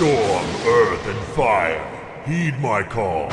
Storm, earth, and fire, heed my call.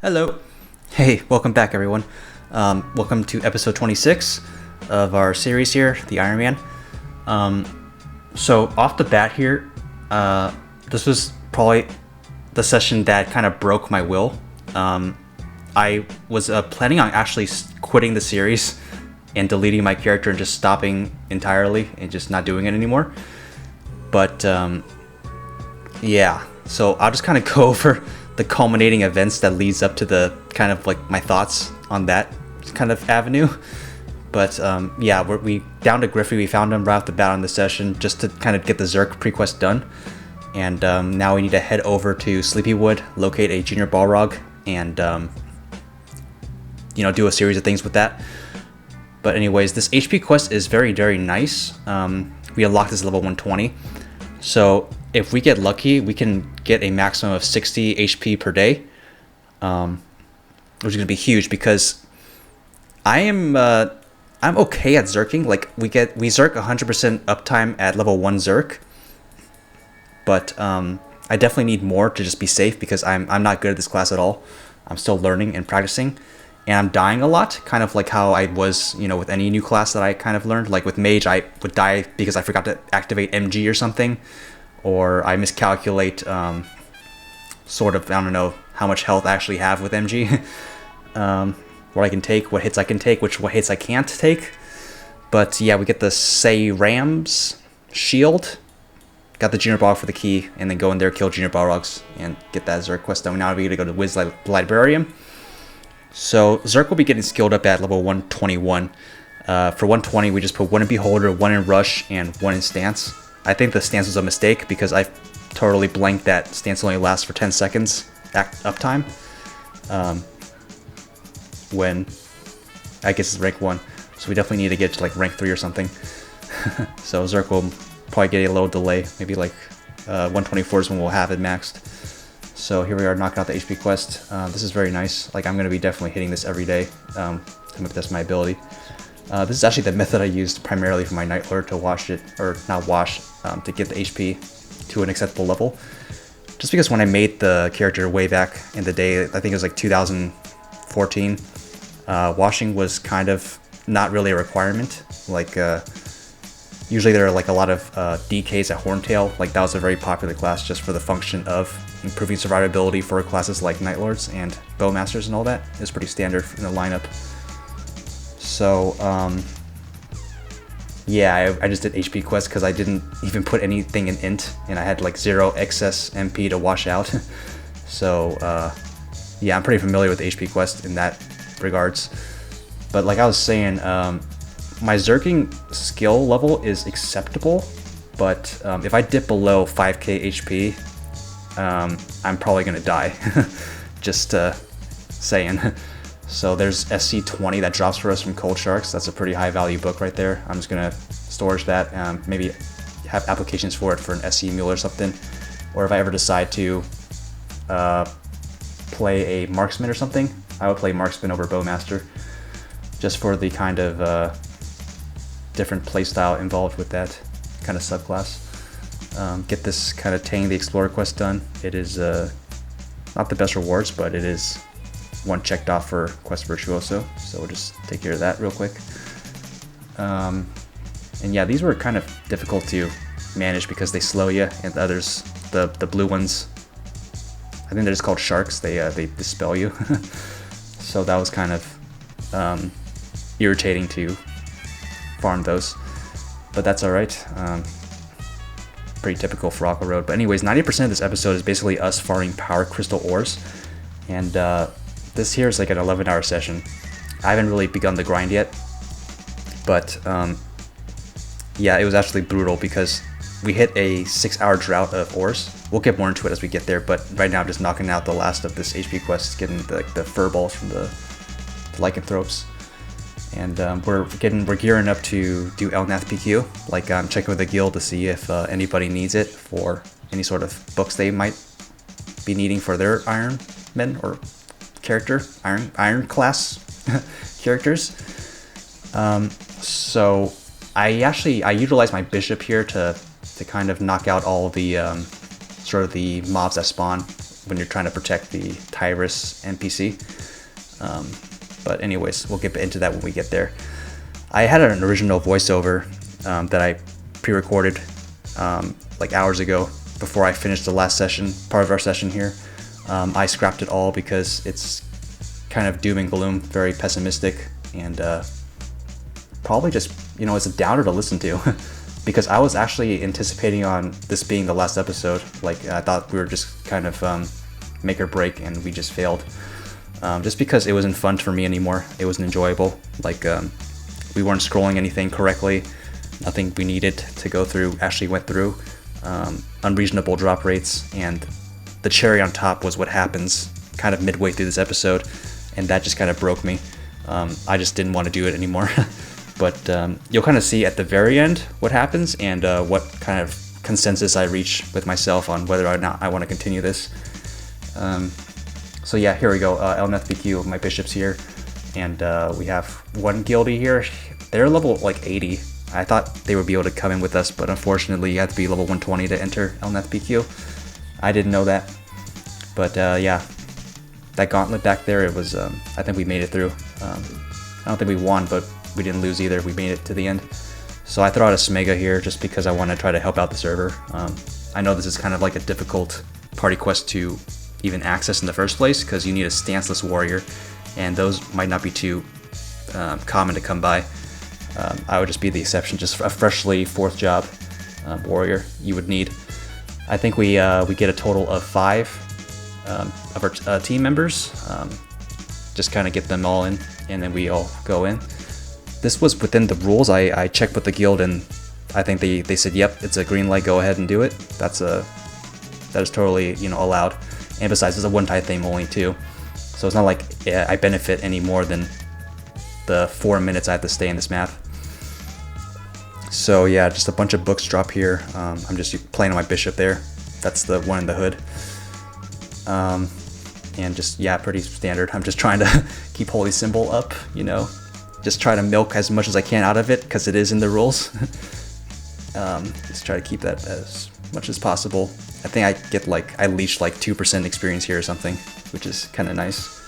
Hello. Hey, welcome back everyone. Welcome to episode 26 of our series here, the Ironman. So off the bat here, this was probably the session that kind of broke my will. I was planning on actually quitting the series and deleting my character and just stopping entirely and just not doing it anymore. But yeah, so I'll just kind of go over the culminating events that leads up to the kind of like my thoughts on that kind of avenue. But yeah, we down to Griffey. We found him right off the bat on the session just to kind of get the Zerk PreQuest done. And now we need to head over to Sleepywood, locate a junior Balrog, and do a series of things with that. But anyways, this HP quest is very, very nice. We unlocked this level 120. So if we get lucky, we can get a maximum of 60 HP per day, which is going to be huge because I'm okay at zerking. Like we zerk 100% uptime at level 1 zerk, but I definitely need more to just be safe because I'm not good at this class at all. I'm still learning and practicing, and I'm dying a lot, kind of like how I was, with any new class that I kind of learned. Like with Mage, I would die because I forgot to activate MG or something, or I miscalculate sort of, I don't know how much health I actually have with MG. What I can take, what hits I can take, what hits I can't take. But yeah, we get the Say Ram's shield, got the Junior Balrog for the key, and then go in there, kill Junior Balrogs, and get that Zerk quest done. Now we gotta go to Wiz Librarium. So Zerk will be getting skilled up at level 121. For 120, we just put 1 in Beholder, 1 in Rush, and 1 in Stance. I think the stance was a mistake because I totally blanked that stance only lasts for 10 seconds uptime. When I guess it's rank 1. So we definitely need to get to like rank 3 or something. So Zerk will probably get a little delay. Maybe like 124 is when we'll have it maxed. So here we are knocking out the HP quest. This is very nice. Like I'm going to be definitely hitting this every day to make this my ability. This is actually the method I used primarily for my Night Lord to wash it, or not wash, to get the HP to an acceptable level. Just because when I made the character way back in the day, I think it was like 2014, washing was kind of not really a requirement. Like usually there are like a lot of DKs at Horntail. Like that was a very popular class just for the function of improving survivability for classes like Night Lords and Bowmasters and all that. It's pretty standard in the lineup. So, yeah, I just did HP quest because I didn't even put anything in int, and I had like 0 excess MP to wash out. So, yeah, I'm pretty familiar with the HP quest in that regards. But like I was saying, my zerking skill level is acceptable, but if I dip below 5k HP, I'm probably gonna die. Just saying. So there's SC20 that drops for us from Cold Sharks. That's a pretty high value book right there. I'm just gonna storage that, maybe have applications for it for an SC mule or something. Or if I ever decide to play a marksman or something, I would play marksman over bowmaster, just for the kind of different playstyle involved with that kind of subclass. Get this kind of Tang the Explorer quest done. It is not the best rewards, but it is one checked off for Quest Virtuoso, so we'll just take care of that real quick. And yeah, these were kind of difficult to manage because they slow you, and the others, the blue ones, I think they're just called sharks. They dispel you. So that was kind of irritating to farm those, but that's all right. Pretty typical for Aqua Road. But anyways, 90% of this episode is basically us farming power crystal ores, and this here is like an 11-hour session. I haven't really begun the grind yet, but yeah, it was actually brutal because we hit a 6-hour drought of ores. We'll get more into it as we get there, but right now I'm just knocking out the last of this HP quest, getting the fur balls from the lycanthropes. And we're gearing up to do Elnath PQ. Like, I'm checking with the guild to see if anybody needs it for any sort of books they might be needing for their Ironman or character, Iron class characters. So I utilize my bishop here to kind of knock out all the sort of the mobs that spawn when you're trying to protect the Tyrus NPC. But anyways, we'll get into that when we get there. I had an original voiceover that I pre-recorded like hours ago before I finished the last session, part of our session here. I scrapped it all because it's kind of doom and gloom, very pessimistic, and probably just, it's a downer to listen to. Because I was actually anticipating on this being the last episode. Like, I thought we were just kind of make or break, and we just failed. Just because it wasn't fun for me anymore. It wasn't enjoyable. Like, we weren't scrolling anything correctly. Nothing we needed to go through actually went through. Unreasonable drop rates, and the cherry on top was what happens kind of midway through this episode, and that just kind of broke me. I just didn't want to do it anymore. But you'll kind of see at the very end what happens, and what kind of consensus I reach with myself on whether or not I want to continue this. So yeah, here we go. Elnath BQ, my bishops here, and we have one guildie here. They're level like 80. I thought they would be able to come in with us, but unfortunately you have to be level 120 to enter Elnath BQ. I didn't know that, but yeah, that gauntlet back there, it was, I think we made it through. I don't think we won, but we didn't lose either. We made it to the end. So I throw out a Smega here just because I want to try to help out the server. I know this is kind of like a difficult party quest to even access in the first place because you need a stanceless warrior, and those might not be too common to come by. I would just be the exception. Just a freshly 4th job warrior you would need. I think we get a total of 5 of our team members. Just kind of get them all in, and then we all go in. This was within the rules. I checked with the guild, and I think they said, yep, it's a green light, go ahead and do it. That is totally allowed. And besides, it's a one-time thing only too, so it's not like I benefit any more than the 4 minutes I have to stay in this map. So yeah, just a bunch of books drop here. I'm just playing on my bishop there. That's the one in the hood. And just, yeah, pretty standard. I'm just trying to keep Holy Symbol up, just try to milk as much as I can out of it because it is in the rules. Just try to keep that as much as possible. I think I leech like 2% experience here or something, which is kind of nice.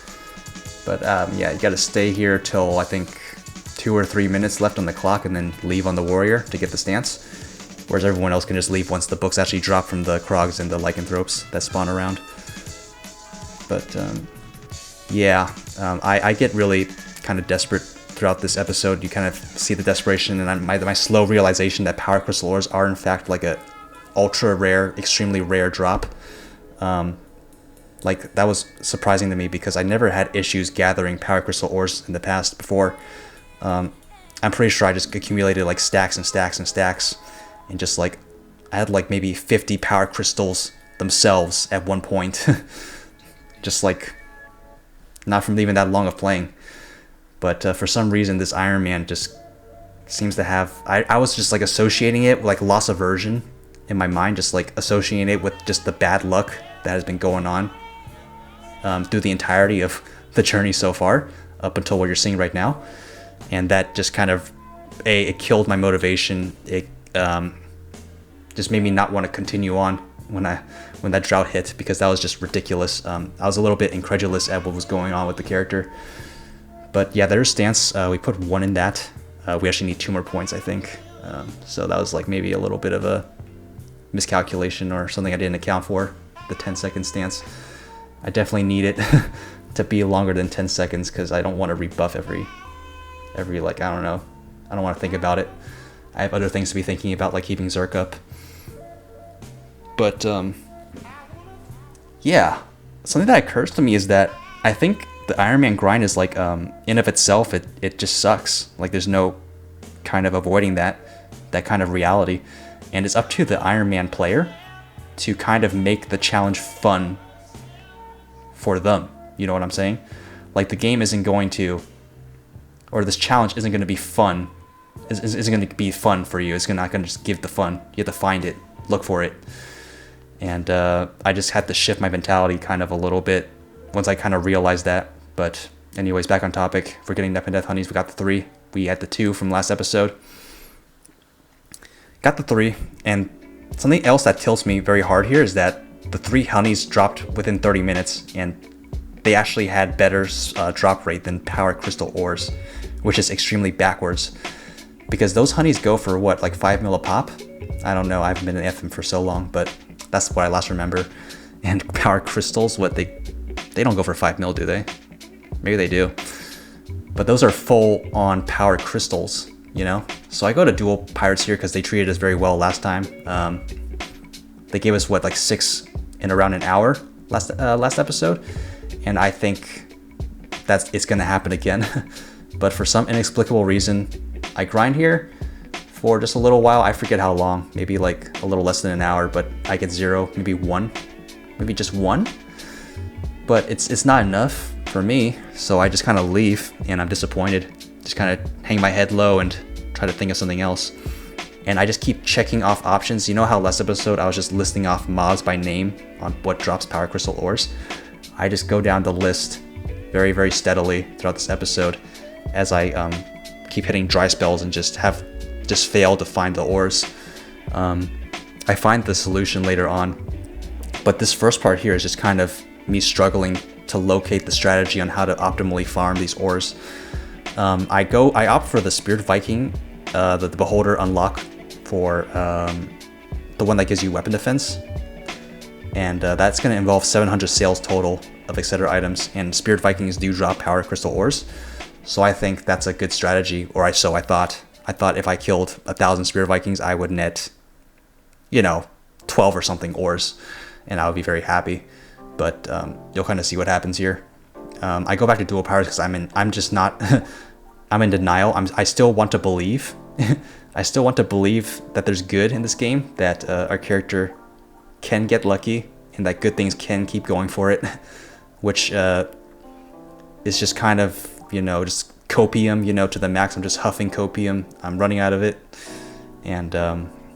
But yeah, you got to stay here till I think 2 or 3 minutes left on the clock, and then leave on the warrior to get the stance. Whereas everyone else can just leave once the books actually drop from the Krogs and the lycanthropes that spawn around. But yeah, I get really kind of desperate throughout this episode. You kind of see the desperation and my slow realization that power crystal ores are in fact like a ultra rare, extremely rare drop. Like, that was surprising to me because I never had issues gathering power crystal ores in the past before. I'm pretty sure I just accumulated like stacks and stacks and stacks, and just like I had like maybe 50 power crystals themselves at one point. Just like not from even that long of playing. But for some reason this Ironman just seems to have, I was just like associating it with like loss aversion in my mind, just like associating it with just the bad luck that has been going on through the entirety of the journey so far, up until what you're seeing right now. And that just kind of, it killed my motivation. It just made me not want to continue on when that drought hit, because that was just ridiculous. I was a little bit incredulous at what was going on with the character. But yeah, there's stance. We put 1 in that. We actually need 2 more points, I think. So that was like maybe a little bit of a miscalculation or something I didn't account for, the 10-second stance. I definitely need it. to be longer than 10 seconds because I don't want to rebuff every like, I don't know. I don't want to think about it. I have other things to be thinking about, like keeping Zerk up. But yeah, something that occurs to me is that I think the Ironman grind is like in of itself it just sucks. Like there's no kind of avoiding that kind of reality, and it's up to the Ironman player to kind of make the challenge fun for them. You know what I'm saying? Like the game isn't going to, or this challenge isn't going to be fun. Isn't going to be fun for you. It's not going to just give the fun. You have to find it, look for it. And I just had to shift my mentality kind of a little bit once I kind of realized that. But anyways, back on topic. For getting Nep and Death Honeys, we got the 3. We had the 2 from last episode. Got the 3, and something else that tilts me very hard here is that the 3 honeys dropped within 30 minutes, and they actually had better drop rate than Power Crystal ores, which is extremely backwards. Because those honeys go for what, like 5 mil a pop? I don't know, I haven't been in FM for so long, but that's what I last remember. And Power Crystals, what, they don't go for 5 mil, do they? Maybe they do. But those are full on Power Crystals, you know? So I go to Dual Pirates here because they treated us very well last time. They gave us, what, like 6 in around an hour last episode? And I think it's gonna happen again. But for some inexplicable reason, I grind here for just a little while. I forget how long, maybe like a little less than an hour, but I get 0, maybe 1, maybe just 1. But it's not enough for me, so I just kind of leave, and I'm disappointed. Just kind of hang my head low and try to think of something else. And I just keep checking off options. You know how last episode I was just listing off mobs by name on what drops Power Crystal ores? I just go down the list very, very steadily throughout this episode as I keep hitting dry spells and just fail to find the ores. I find the solution later on, but this first part here is just kind of me struggling to locate the strategy on how to optimally farm these ores. I opt for the Spirit Viking, the Beholder unlock for the one that gives you weapon defense, and that's going to involve 700 sales total of etc. items, and Spirit Vikings do drop Power Crystal ores. So I think that's a good strategy, or I thought. I thought if I killed 1,000 Spirit Vikings, I would net, 12 or something ores, and I would be very happy. But you'll kind of see what happens here. I go back to Dual Pirates because I'm just not, I'm in denial. I still want to believe. I still want to believe that there's good in this game, that our character can get lucky, and that good things can keep going for it, which is just kind of, just copium, to the max. I'm just huffing copium. I'm running out of it. And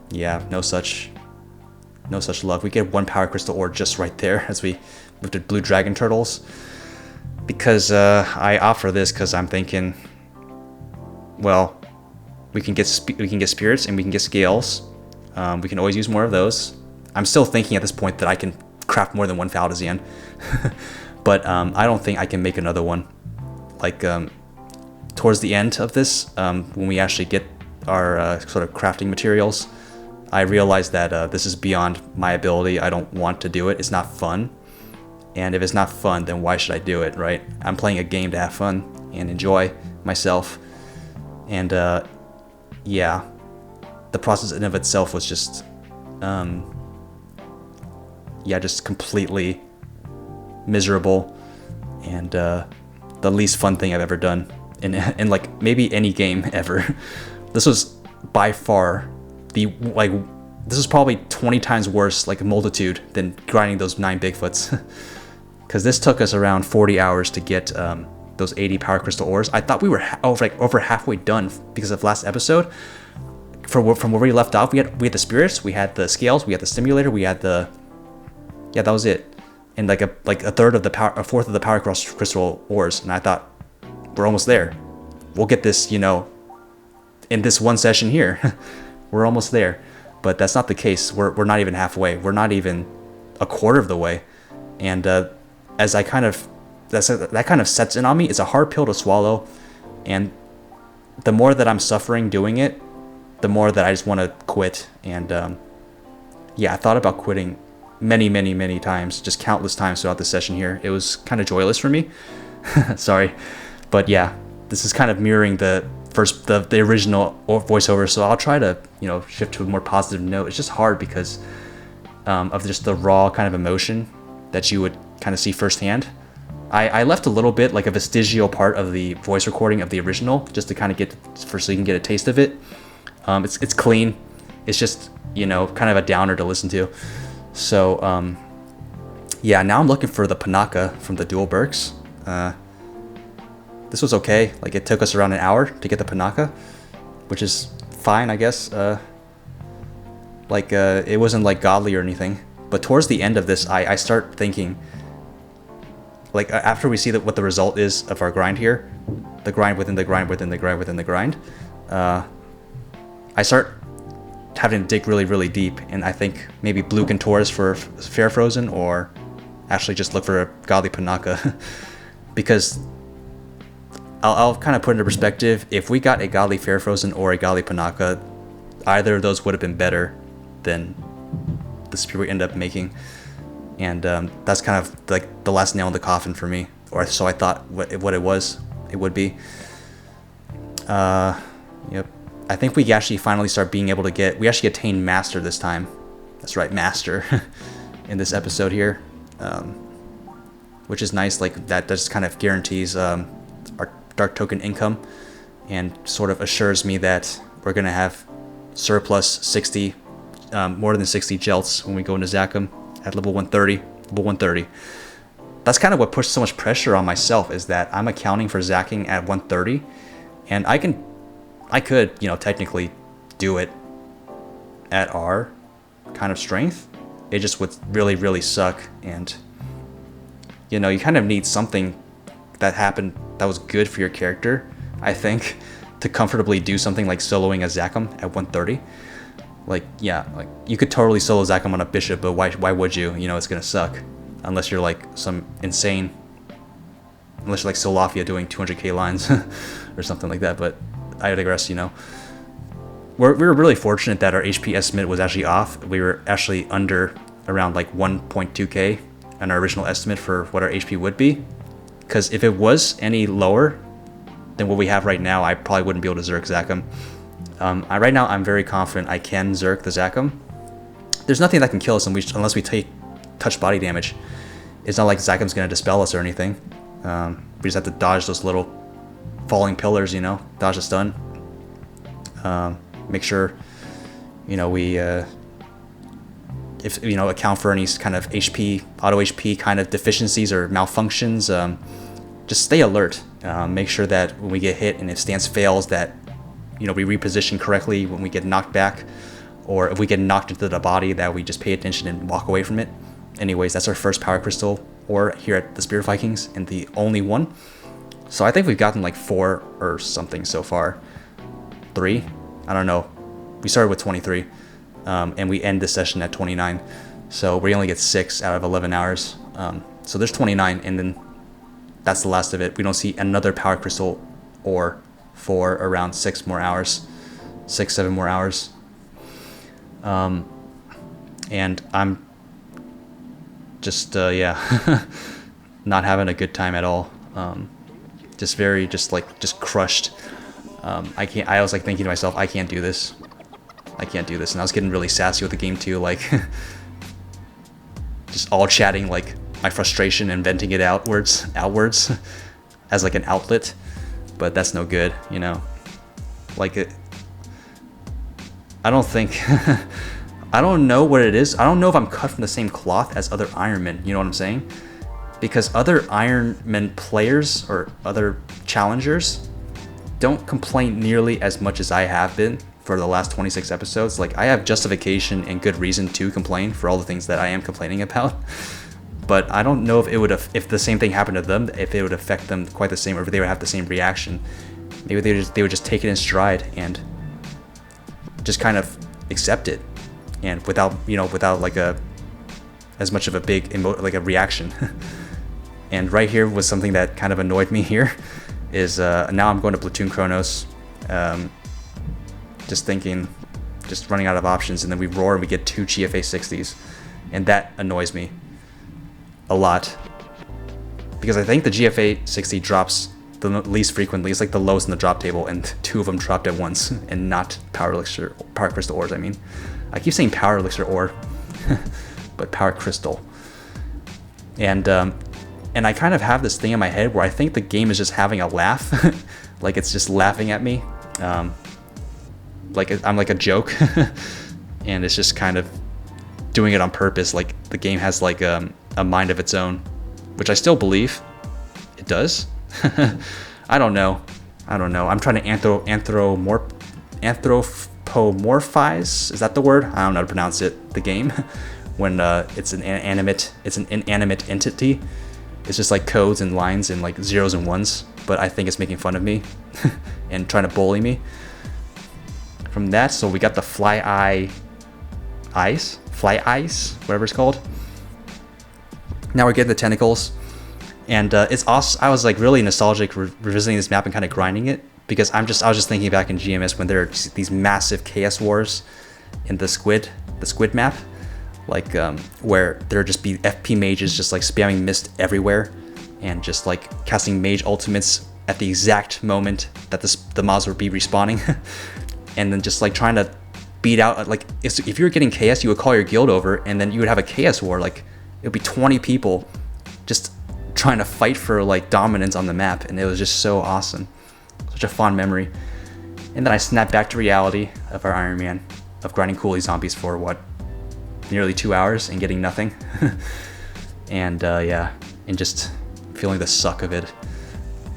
yeah, no such luck. We get 1 Power Crystal ore just right there as we move to Blue Dragon Turtles. Because I opt for this because I'm thinking, well, we can get spirits and we can get scales. We can always use more of those. I'm still thinking at this point that I can craft more than 1 Faldazian. But I don't think I can make another one. Like towards the end of this, when we actually get our sort of crafting materials, I realized that this is beyond my ability. I don't want to do it. It's not fun. And if it's not fun, then why should I do it, right? I'm playing a game to have fun and enjoy myself. And yeah, the process in of itself was just, just completely miserable, and the least fun thing I've ever done in like maybe any game ever. This was by far this is probably 20 times worse, like a multitude, than grinding those 9 Bigfoots. Because this took us around 40 hours to get those 80 Power Crystal ores. I thought we were over halfway done because of last episode. From where we left off, we had the spirits, we had the scales, we had the stimulator, we had the that was it, and like a fourth of the Power Crystal ores. And I thought, we're almost there. We'll get this, in this one session here. We're almost there. But that's not the case. We're not even halfway. We're not even a quarter of the way. And as that kind of sets in on me, it's a hard pill to swallow. And the more that I'm suffering doing it, the more that I just want to quit. And I thought about quitting many times, just countless times throughout the session here. It was kind of joyless for me. Sorry, but yeah, this is kind of mirroring the original voiceover, so I'll try to shift to a more positive note. It's just hard because of just the raw kind of emotion that you would kind of see firsthand. I left a little bit, like a vestigial part of the voice recording of the original, just to kind of so you can get a taste of it. It's clean. It's just kind of a downer to listen to. So yeah, now I'm looking for the Panaka from the Dual Berks. This was okay. Like, it took us around an hour to get the Panaka, which is fine, I guess. It wasn't like godly or anything. But towards the end of this, I start thinking, like, after we see what the result is of our grind here, the grind within the grind within the grind within the grind, I start having to dig really deep, and I think maybe blue Contours for Fair Frozen, or actually just look for a godly Panaka. Because I'll kind of put into perspective, if we got a godly Fair Frozen or a godly Panaka, either of those would have been better than the spear we end up making. And that's kind of like the last nail in the coffin for me, or so I thought it would be. Yep. I think we actually finally start being able to we actually attained Master this time. That's right, Master, in this episode here, which is nice. Like, that just kind of guarantees our Dark Token income, and sort of assures me that we're gonna have surplus 60, more than 60 Jelts when we go into Zakum at level 130. That's kind of what pushed so much pressure on myself, is that I'm accounting for Zacking at 130, and I could technically do it at our kind of strength. It just would really suck, and you kind of need something that happened that was good for your character, I think, to comfortably do something like soloing a Zackum at 130. Like, yeah, like, you could totally solo Zackum on a bishop, but why would you? It's gonna suck. Unless you're like unless you're like Solafia doing 200k lines or something like that, but I digress. We were really fortunate that our HP estimate was actually off. We were actually under around like 1.2k on our original estimate for what our HP would be. Because if it was any lower than what we have right now, I probably wouldn't be able to Zerk Zackum. Right now, I'm very confident I can Zerk the Zackum. There's nothing that can kill us unless we take touch body damage. It's not like Zackum's going to dispel us or anything. We just have to dodge those little falling pillars, dodge the stun. Make sure, we account for any kind of auto HP kind of deficiencies or malfunctions. Just stay alert. Make sure that when we get hit and if stance fails, that we reposition correctly when we get knocked back, or if we get knocked into the body, that we just pay attention and walk away from it. Anyways, that's our first power crystal ore here at the Spirit Vikings, and the only one. So I think we've gotten like 4 or something so far. 3? I don't know. We started with 23, and we end the session at 29. So we only get 6 out of 11 hours. So there's 29, and then that's the last of it. We don't see another power crystal ore for around 6 more hours, 7 more hours. And I'm just, not having a good time at all. Just crushed. I was like thinking to myself, I can't do this. And I was getting really sassy with the game too, like just all chatting like my frustration and venting it outwards as like an outlet. But that's no good, like it. I don't think, I don't know what it is. I don't know if I'm cut from the same cloth as other Ironmen, you know what I'm saying? Because other Ironman players or other challengers don't complain nearly as much as I have been for the last 26 episodes. Like, I have justification and good reason to complain for all the things that I am complaining about. But I don't know if it would have, if the same thing happened to them, if it would affect them quite the same, or if they would have the same reaction. Maybe they would just take it in stride and just kind of accept it, and without like as much of a big a reaction. And right here was something that kind of annoyed me here, is now I'm going to Platoon Chronos, just running out of options, and then we roar and we get 2 GFA 60s, and that annoys me a lot. Because I think the GFA 60 drops the least frequently. It's like the lowest in the drop table, and 2 of them dropped at once, and not power crystal ores. I mean, I keep saying power elixir ore, but power crystal. And I kind of have this thing in my head where I think the game is just having a laugh, like it's just laughing at me, like I'm like a joke, and it's just kind of doing it on purpose. Like the game has like a mind of its own, which I still believe it does. I don't know. I'm trying to anthropomorphize. Is that the word? I don't know how to pronounce it. The game, when it's an inanimate entity. It's just like codes and lines and like zeros and ones. But I think it's making fun of me and trying to bully me. From that, so we got the fly ice, whatever it's called. Now we're getting the tentacles. And it's awesome. I was like really nostalgic revisiting this map and kind of grinding it, because I was just thinking back in GMS when there are these massive chaos wars in the squid map, like where there would just be FP mages just like spamming mist everywhere and just like casting mage ultimates at the exact moment that the mobs would be respawning, and then just like trying to beat out, like if you were getting chaos, you would call your guild over, and then you would have a chaos war. Like it would be 20 people just trying to fight for like dominance on the map, and it was just so awesome. Such a fond memory. And then I snapped back to reality of our Ironman, of grinding coolie zombies for what, nearly 2 hours and getting nothing. And yeah, and just feeling the suck of it.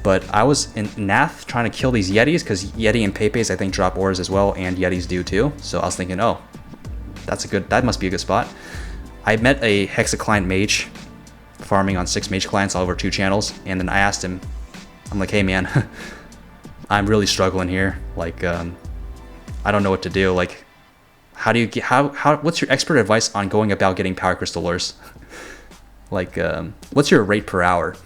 But I was in Nath trying to kill these Yetis, because Yeti and Pepes I think drop ores as well, and Yetis do too. So I was thinking, oh, that must be a good spot. I met a Hexacline mage farming on 6 mage clients all over 2 channels, and then I asked him, I'm like, hey man, I'm really struggling here, like I don't know what to do. Like, how do you get, what's your expert advice on going about getting power crystal ores? Like what's your rate per hour?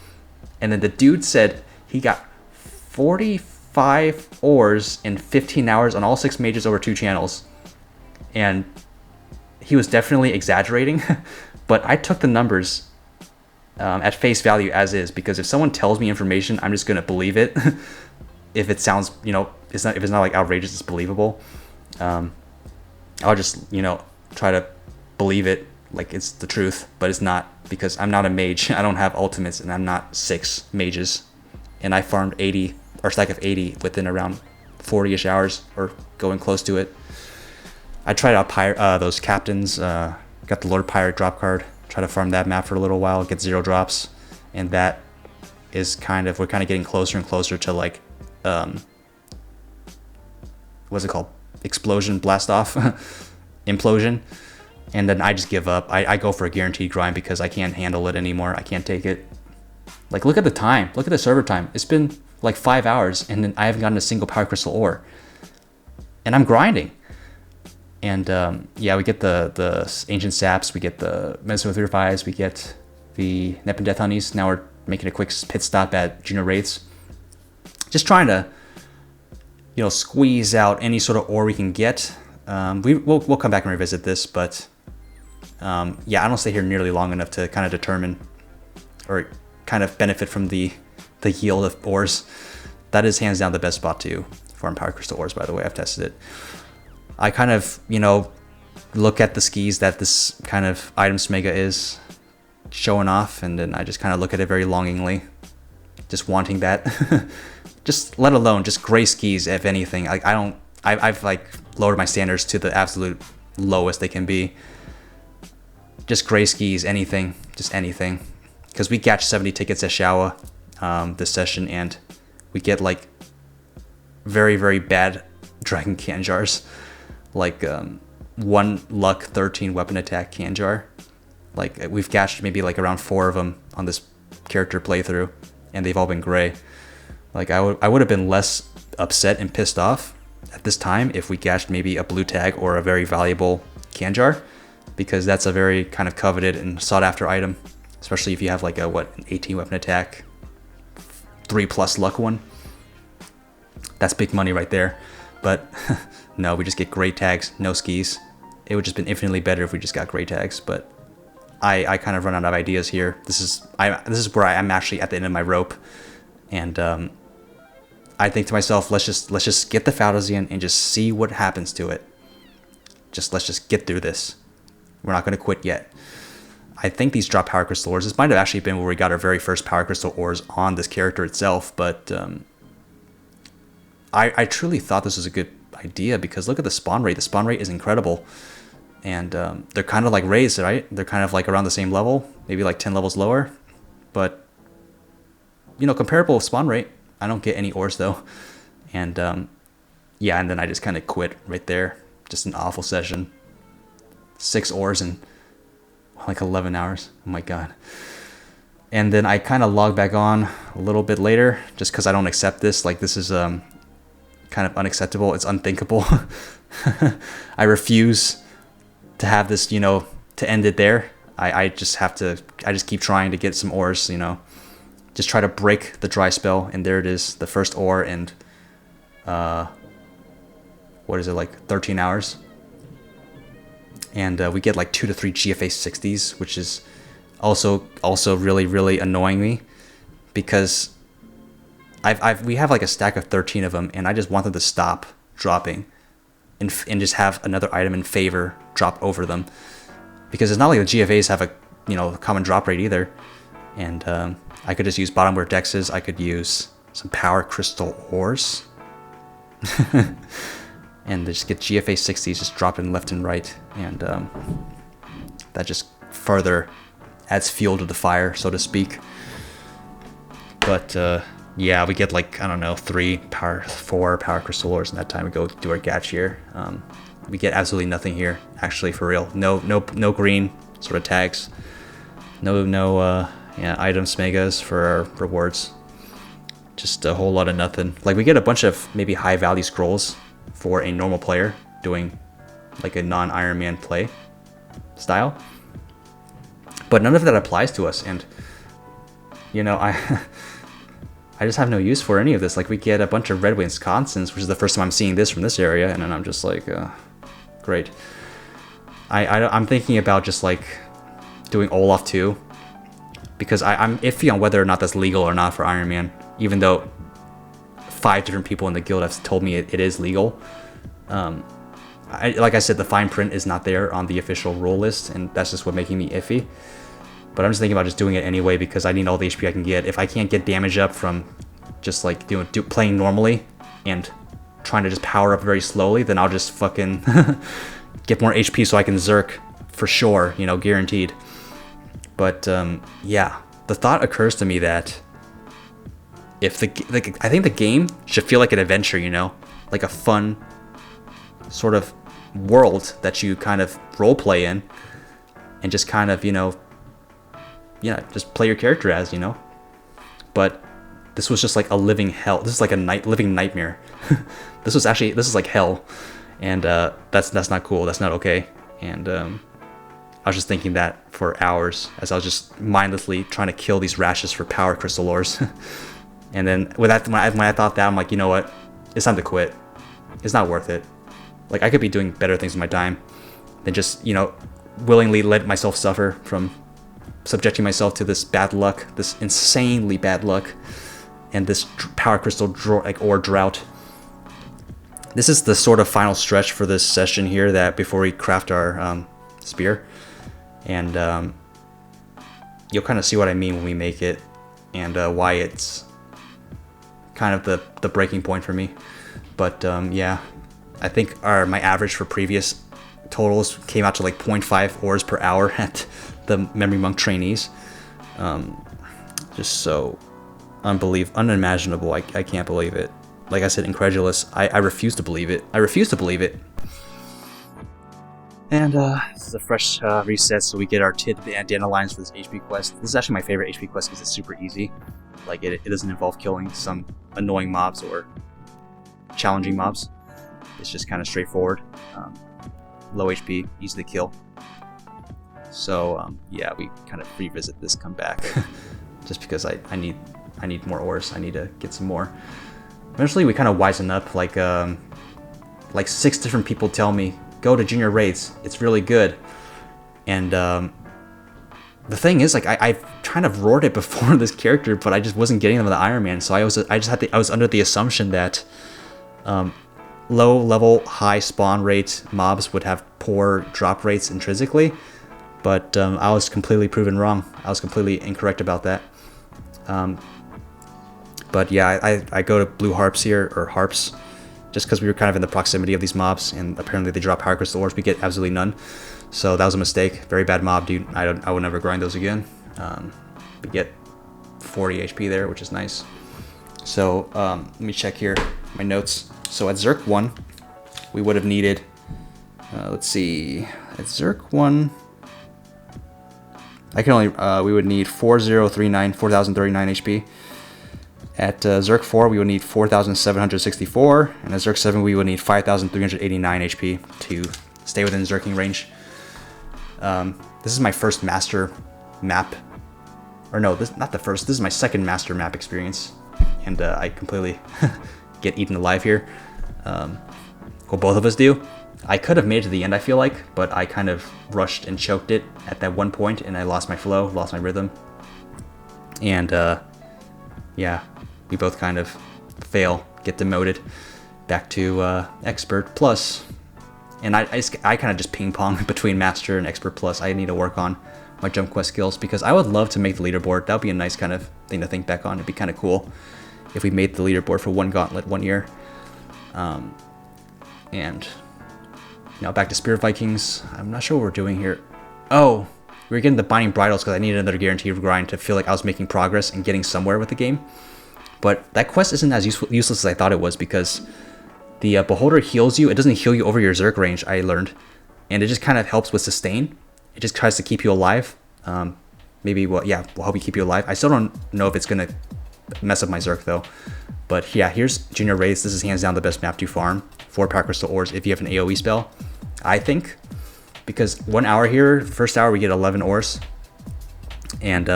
And then the dude said he got 45 ores in 15 hours on all 6 mages over 2 channels, and he was definitely exaggerating. But I took the numbers at face value as is, because if someone tells me information, I'm just gonna believe it. If it sounds, if it's not like outrageous, it's believable. I'll just try to believe it like it's the truth, but it's not, because I'm not a mage. I don't have ultimates, and I'm not 6 mages, and I farmed 80 or stack of 80 within around 40ish hours, or going close to it. I tried out those captains, got the Lord Pirate drop card. Try to farm that map for a little while, get 0 drops, and that is we're kind of getting closer and closer to like, what's it called? Explosion, blast off, implosion, and then I just give up. I go for a guaranteed grind because I can't handle it anymore. I can't take it. Like, look at the time. Look at the server time. It's been like 5 hours, and then I haven't gotten a single power crystal ore, and I'm grinding. And yeah, we get the ancient saps, we get the medicine with revives, we get the Nep and Death Honeys. Now we're making a quick pit stop at Junior Wraiths. Just trying to, squeeze out any sort of ore we can get. We'll come back and revisit this, but yeah, I don't stay here nearly long enough to kind of determine or kind of benefit from the yield of ores. That is hands down the best spot to farm power crystal ores, by the way. I've tested it. I kind of, look at the skis that this kind of item smega is showing off, and then I just kind of look at it very longingly, just wanting that. Just let alone just gray skis, if anything. Like I've like lowered my standards to the absolute lowest they can be. Just gray skis, anything, just anything. Because we catch 70 tickets at Shawa this session, and we get like very, very bad dragon can jars. Like 1 luck 13 weapon attack can jar. Like we've gashed maybe like around 4 of them on this character playthrough, and they've all been gray. Like I would have been less upset and pissed off at this time if we gashed maybe a blue tag or a very valuable can jar, because that's a very kind of coveted and sought after item, especially if you have like an 18 weapon attack 3+ luck one. That's big money right there. But no, we just get gray tags, no skis. It would just been infinitely better if we just got gray tags, but I kind of run out of ideas here. This is where I'm actually at the end of my rope, and I think to myself, let's just get the Faldozian and just see what happens to it. Let's just get through this. We're not going to quit yet. I think these drop power crystal ores. This might have actually been where we got our very first power crystal ores on this character itself, but I truly thought this was a good idea because look at the spawn rate. The spawn rate is incredible. And they're kind of like raised, right? They're kind of like around the same level, maybe like 10 levels lower. But, you know, comparable spawn rate. I don't get any ores though. And yeah, and then I just kind of quit right there. Just an awful session. 6 ores in like 11 hours. Oh my god. And then I kind of log back on a little bit later just because I don't accept this. Like this is kind of unacceptable. It's unthinkable. I refuse to have this, you know, to end it there. I just keep trying to get some ores, you know, just try to break the dry spell, and there it is, the first ore, and what is it, like 13 hours, and we get like 2 to 3 GFA 60s, which is also really annoying me because we have like a stack of 13 of them, and I just want them to stop dropping and just have another item in favor drop over them, because it's not like the GFAs have a, you know, common drop rate either. And I could just use bottomware dexes. I could use some power crystal ores and just get GFA 60s just dropping left and right, and that just further adds fuel to the fire, so to speak. But yeah, we get like, I don't know, 4 power crystal ores in that time. We go do our gatch here. We get absolutely nothing here, actually, for real. No green sort of tags. No yeah, items megas for our rewards. Just a whole lot of nothing. Like we get a bunch of maybe high value scrolls for a normal player doing like a non-Ironman play style, but none of that applies to us. And you know, I just have no use for any of this. Like we get a bunch of Red Wings constants, which is the first time I'm seeing this from this area, and then I'm just like, great. I'm thinking about just like doing Olaf too, because I'm iffy on whether or not that's legal or not for Ironman, even though 5 different people in the guild have told me it is legal. Like I said, the fine print is not there on the official rule list, and that's just what making me iffy. But I'm just thinking about just doing it anyway because I need all the HP I can get. If I can't get damage up from just like playing normally and trying to just power up very slowly, then I'll just fucking get more HP so I can Zerk for sure, you know, guaranteed. But yeah, the thought occurs to me that if I think the game should feel like an adventure, you know, like a fun sort of world that you kind of role play in, and just kind of, you know, yeah, just play your character as, you know. But this was just like a living hell. This is like a living nightmare. This is like hell, and that's not cool. That's not okay. And I was just thinking that for hours as I was just mindlessly trying to kill these rashes for power crystal ores. And then when I thought that, I'm like, you know what? It's time to quit. It's not worth it. Like I could be doing better things with my time than just, you know, willingly let myself suffer from subjecting myself to this bad luck, this insanely bad luck, and this power crystal ore drought. This is the sort of final stretch for this session here, that before we craft our spear, and you'll kind of see what I mean when we make it, and why it's kind of the breaking point for me. But yeah, I think my average for previous totals came out to like 0.5 ores per hour at the Memory Monk trainees. Just so unimaginable. I can't believe it. Like I said, incredulous. I refuse to believe it. I refuse to believe it. And this is a fresh reset, so we get our Tid and Dandelions for this HP quest. This is actually my favorite HP quest because it's super easy. Like it doesn't involve killing some annoying mobs or challenging mobs. It's just kind of straightforward. Low HP, easy to kill. So yeah, we kind of revisit this, come back, just because I need more ores. I need to get some more. Eventually, we kind of wisen up. Like 6 different people tell me, go to junior raids. It's really good. And the thing is, like, I've kind of roared it before this character, but I just wasn't getting them with the Ironman. So I was under the assumption that low level, high spawn rate mobs would have poor drop rates intrinsically, but I was completely proven wrong. I was completely incorrect about that. But yeah, I go to blue harps here, or harps, just because we were kind of in the proximity of these mobs, and apparently they drop higher crystal ores. We get absolutely none, so that was a mistake. Very bad mob, dude. I would never grind those again. We get 40 HP there, which is nice. So let me check here my notes. So at Zerk 1, we would have needed, let's see, at Zerk 1, we would need 4039 HP. At Zerk 4, we would need 4,764, and at Zerk 7, we would need 5,389 HP to stay within Zerking range. This is my first master map, or no, this not the first. This is my second master map experience, and I completely get eaten alive here. Well, both of us do. I could have made it to the end, I feel like, but I kind of rushed and choked it at that one point, and I lost my flow, lost my rhythm, and yeah, we both kind of fail, get demoted back to Expert Plus. And I kind of just ping pong between Master and Expert Plus. I need to work on my jump quest skills, because I would love to make the leaderboard. That would be a nice kind of thing to think back on. It'd be kind of cool if we made the leaderboard for one gauntlet 1 year. And now back to Spirit Vikings. I'm not sure what we're doing here. Oh, we were getting the Binding Bridles because I needed another guaranteed grind to feel like I was making progress and getting somewhere with the game. But that quest isn't as useless as I thought it was, because the Beholder heals you. It doesn't heal you over your Zerk range, I learned. And it just kind of helps with sustain. It just tries to keep you alive. Maybe, well, yeah, will help you keep you alive. I still don't know if it's going to mess up my Zerk, though. But yeah, here's Junior Raids. This is hands down the best map to farm. 4 Power Crystal Ores if you have an AoE spell, I think. Because 1 hour here, first hour we get 11 ores. And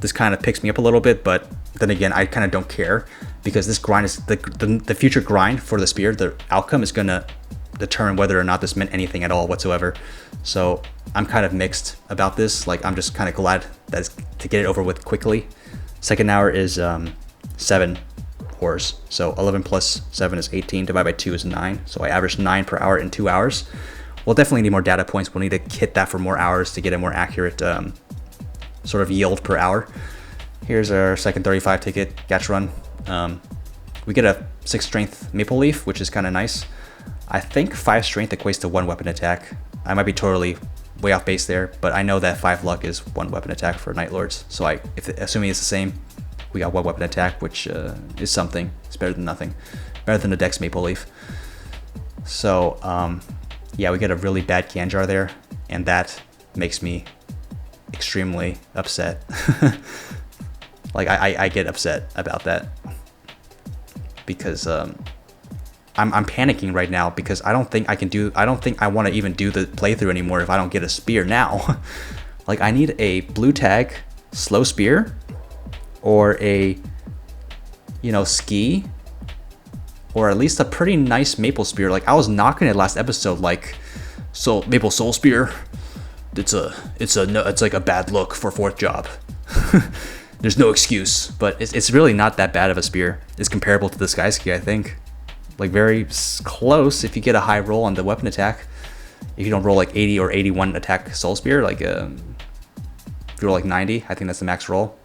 this kind of picks me up a little bit, but then again, I kind of don't care, because this grind is the future grind for the spear. The outcome is going to determine whether or not this meant anything at all whatsoever. So I'm kind of mixed about this. Like, I'm just kind of glad that to get it over with quickly. Second hour is 7 ores. So 11 plus 7 is 18, divided by 2 is 9. So I averaged 9 per hour in 2 hours. We'll definitely need more data points. We'll need to hit that for more hours to get a more accurate sort of yield per hour. Here's our second 35 ticket, Gatch Run. We get a 6 strength Maple Leaf, which is kind of nice. I think 5 strength equates to 1 weapon attack. I might be totally way off base there, but I know that 5 luck is 1 weapon attack for Night Lords. So assuming it's the same, we got 1 weapon attack, which is something. It's better than nothing. Better than the Dex Maple Leaf. So, yeah, we get a really bad Ganjar there, and that makes me extremely upset. Like, I get upset about that, because I'm panicking right now, because I don't think I want to even do the playthrough anymore if I don't get a spear now. Like, I need a blue tag slow spear, or a, ski, or at least a pretty nice maple spear. Like, I was knocking it last episode, like, so maple soul spear, it's like a bad look for 4th job. There's no excuse, but it's really not that bad of a spear. It's comparable to the Sky Ski, I think. Like, very close if you get a high roll on the weapon attack. If you don't roll like 80 or 81 attack soul spear, like if you roll like 90, I think that's the max roll.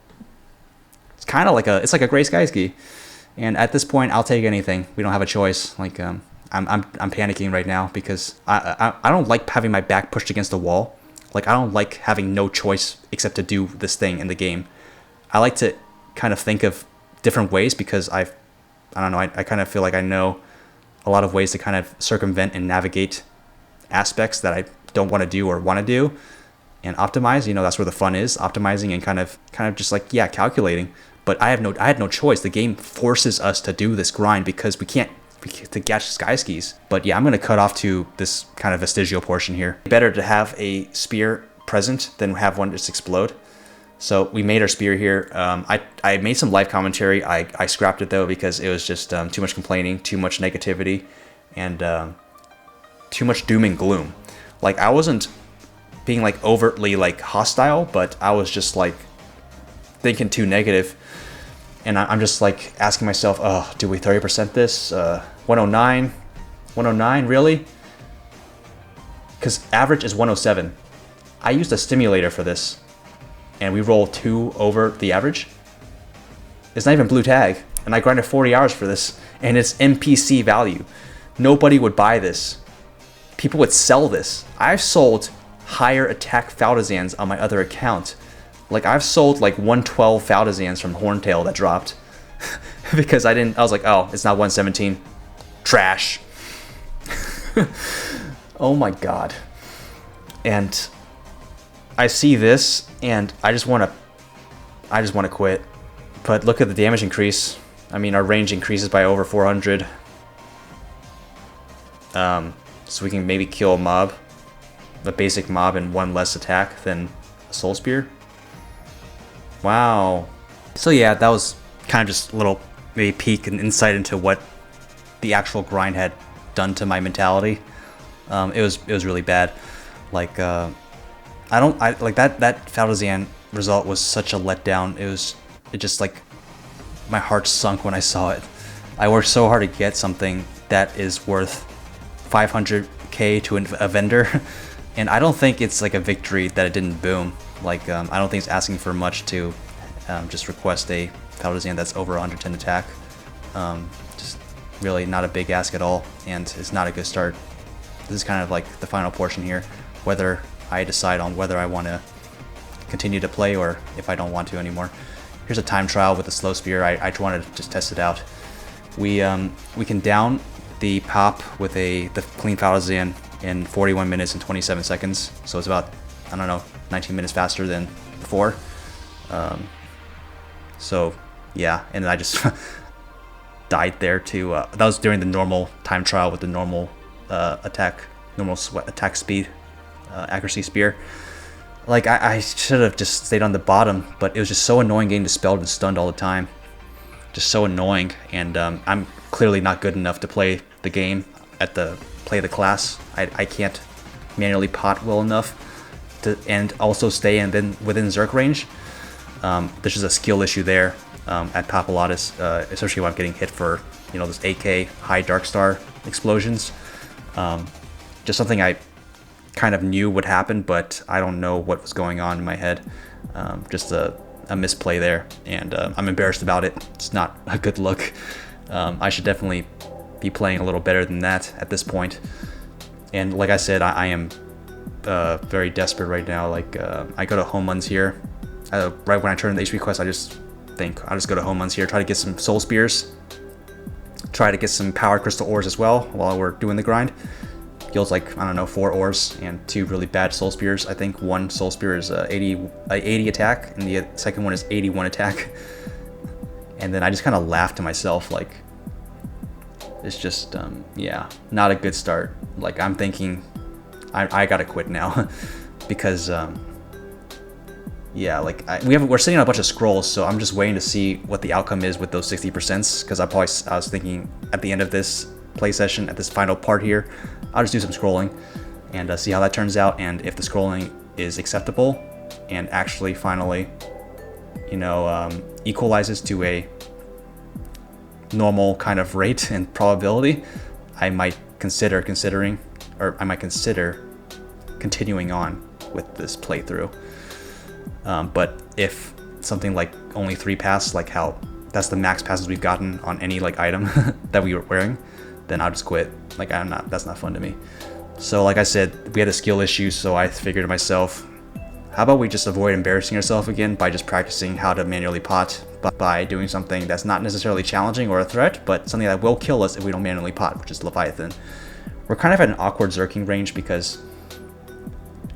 It's kind of like it's like a gray Sky Ski. And at this point, I'll take anything. We don't have a choice. Like, I'm panicking right now, because I don't like having my back pushed against the wall. Like, I don't like having no choice except to do this thing in the game. I like to kind of think of different ways, because I don't know, I kind of feel like I know a lot of ways to kind of circumvent and navigate aspects that I don't want to do or want to do, and optimize. That's where the fun is, optimizing and kind of just like, yeah, calculating. But I had no choice. The game forces us to do this grind, because we can't to catch Sky Skis. But yeah, I'm going to cut off to this kind of vestigial portion here. Better to have a spear present than have one just explode. So we made our spear here. I made some live commentary. I scrapped it, though, because it was just too much complaining, too much negativity, and too much doom and gloom. Like, I wasn't being like overtly like hostile, but I was just like thinking too negative. And I'm just like asking myself, oh, do we 30% this? 109? 109, really? Because average is 107. I used a stimulator for this, and we roll 2 over the average. It's not even blue tag, and I grinded 40 hours for this, and it's NPC value. Nobody would buy this. People would sell this. I've sold higher attack Faldazans on my other account. Like, I've sold like 112 Faldazans from Horntail that dropped because I was like, oh, it's not 117. Trash. Oh my god. And I see this and I just want to quit. But look at the damage increase. I mean, our range increases by over 400. So we can maybe kill a mob, a basic mob, in 1 less attack than a Soul Spear. Wow. So yeah, that was kind of just a little maybe peek and insight into what the actual grind had done to my mentality. It was really bad. Like I like that Faldazan result was such a letdown. It just like my heart sunk when I saw it. I worked so hard to get something that is worth 500k to a vendor, and I don't think it's like a victory that it didn't boom. Like I don't think it's asking for much to just request a Faldazan that's over 110 attack. Just really not a big ask at all, and it's not a good start. This is kind of like the final portion here, whether I decide on whether I want to continue to play or if I don't want to anymore. Here's a time trial with the slow spear. I wanted to just test it out. We can down the pop with the clean Faldazan in 41 minutes and 27 seconds. So it's about, I don't know, 19 minutes faster than before. So yeah, and I just died there too. That was during the normal time trial with the normal attack speed, accuracy spear. Like I should have just stayed on the bottom, but it was just so annoying getting dispelled and stunned all the time. Just so annoying, and I'm clearly not good enough to play the game play the class. I can't manually pot well enough to, and also stay within Zerk range. There's just a skill issue there at Papulatus, especially when I'm getting hit for those 8k high Darkstar explosions. Just something I kind of knew would happen, but I don't know what was going on in my head. Just a misplay there, and I'm embarrassed about it. It's not a good look. I should definitely be playing a little better than that at this point. And like I said, I am very desperate right now. Like I go to home runs here. Right when I turn the HP Quest, I just think I'll just go to home runs here, try to get some Soul Spears, try to get some Power Crystal Ores as well while we're doing the grind. Yields like, I don't know, 4 ores and 2 really bad Soul Spears. I think one Soul Spear is 80 attack, and the second one is 81 attack. And then I just kind of laughed to myself, like, it's just, yeah, not a good start. Like, I'm thinking, I gotta quit now, because, yeah, like, we're sitting on a bunch of scrolls, so I'm just waiting to see what the outcome is with those 60%, because I was thinking at the end of this play session, at this final part here, I'll just do some scrolling and see how that turns out, and if the scrolling is acceptable and actually finally, equalizes to a normal kind of rate and probability, I might consider continuing on with this playthrough. But if something like only 3 passes, like how that's the max passes we've gotten on any like item that we were wearing, then I'll just quit. Like, that's not fun to me. So like I said, we had a skill issue, so I figured to myself, how about we just avoid embarrassing ourselves again by just practicing how to manually pot by doing something that's not necessarily challenging or a threat, but something that will kill us if we don't manually pot, which is Leviathan. We're kind of at an awkward Zerking range because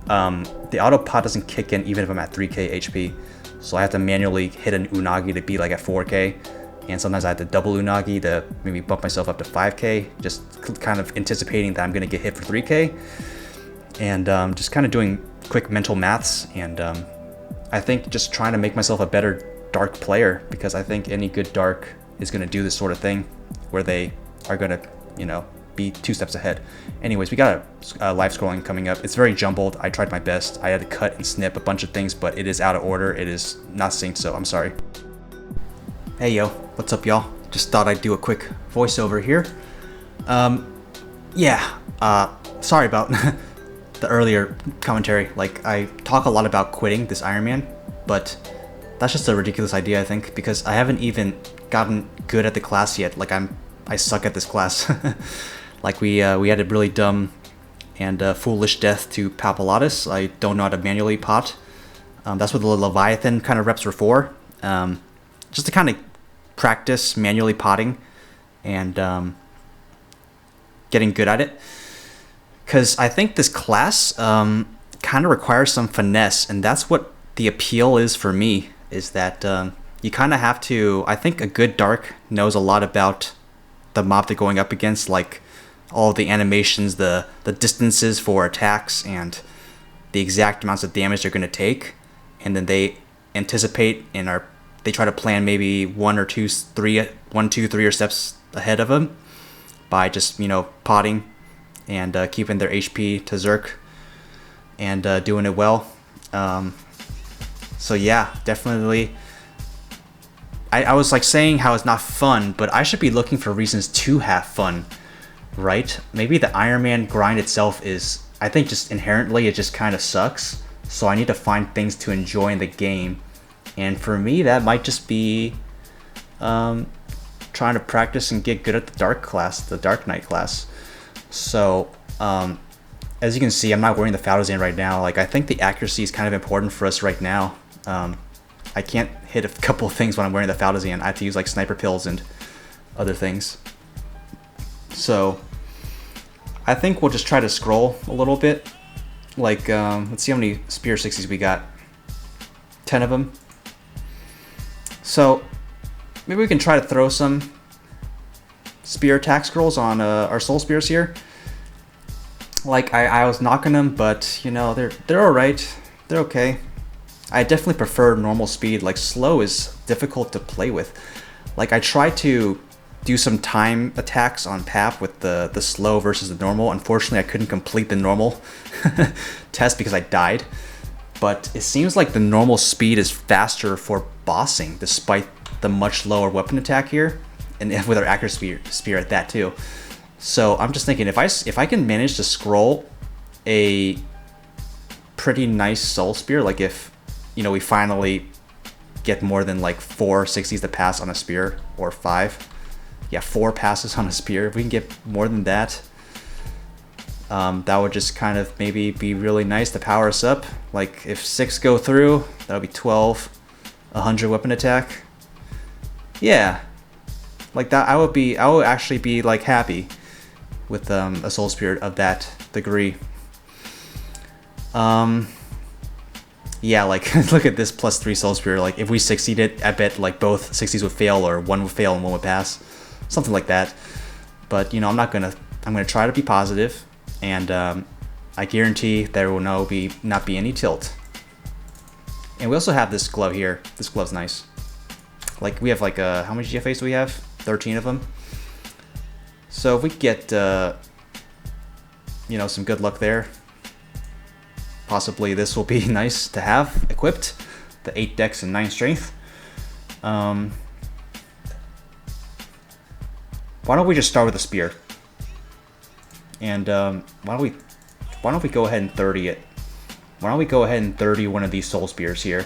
the auto pot doesn't kick in even if I'm at 3k HP. So I have to manually hit an Unagi to be like at 4k. And sometimes I have to double Unagi to maybe bump myself up to 5k, just kind of anticipating that I'm going to get hit for 3k. And just kind of doing quick mental maths. And I think just trying to make myself a better Dark player, because I think any good Dark is going to do this sort of thing, where they are going to, be 2 steps ahead. Anyways, we got a live scrolling coming up. It's very jumbled. I tried my best. I had to cut and snip a bunch of things, but it is out of order. It is not synced, so I'm sorry. Hey yo, what's up y'all? Just thought I'd do a quick voiceover here. Sorry about the earlier commentary. Like, I talk a lot about quitting this Ironman, but that's just a ridiculous idea, I think, because I haven't even gotten good at the class yet. Like, I suck at this class. Like, we had a really dumb and foolish death to Papulatus. I don't know how to manually pot. That's what the Leviathan kind of reps were for. Just to kind of practice manually potting and getting good at it. Because I think this class kind of requires some finesse, and that's what the appeal is for me, is that you kind of have to... I think a good Dark knows a lot about the mob they're going up against, like all of the animations, the distances for attacks, and the exact amounts of damage they're going to take, and then they anticipate and they try to plan maybe 1, 2, 3 steps ahead of them by just, potting and keeping their HP to Zerk and doing it well. So yeah, definitely. I was like saying how it's not fun, but I should be looking for reasons to have fun, right? Maybe the Ironman grind itself is, I think just inherently it just kind of sucks. So I need to find things to enjoy in the game. And for me, that might just be trying to practice and get good at the Dark class, the Dark Knight class. So, as you can see, I'm not wearing the Falzan right now. Like, I think the accuracy is kind of important for us right now. I can't hit a couple of things when I'm wearing the Falzan. I have to use like sniper pills and other things. So, I think we'll just try to scroll a little bit. Like, let's see how many Spear 60s we got. 10 of them. So, maybe we can try to throw some spear attack scrolls on our soul spears here. Like, I was knocking them, but they're alright. They're okay. I definitely prefer normal speed. Like, slow is difficult to play with. Like, I tried to do some time attacks on Pap with the slow versus the normal. Unfortunately, I couldn't complete the normal test because I died. But it seems like the normal speed is faster for bossing, despite the much lower weapon attack here, and with our accuracy spear at that too. So I'm just thinking, if I can manage to scroll a pretty nice soul spear, like if we finally get more than like 4 60s to pass on a spear, or 5, 4 passes on a spear. If we can get more than that, that would just kind of maybe be really nice to power us up. Like, if 6 go through, that would be 12, 100 weapon attack. Yeah, like that. I would actually be like happy with a soul spear of that degree. Yeah, like look at this +3 soul spear. Like, if we succeeded, I bet like both 60s would fail, or one would fail and one would pass, something like that. But I'm gonna try to be positive, and I guarantee there will not be any tilt. And we also have this glove here. This glove's nice. Like, we have like how many GFAs do we have? 13 of them. So if we get some good luck there, possibly this will be nice to have equipped. The 8 dex and 9 strength. Why don't we just start with a spear? And why don't we go ahead and 30 it? Why don't we go ahead and 30 one of these soul spears here?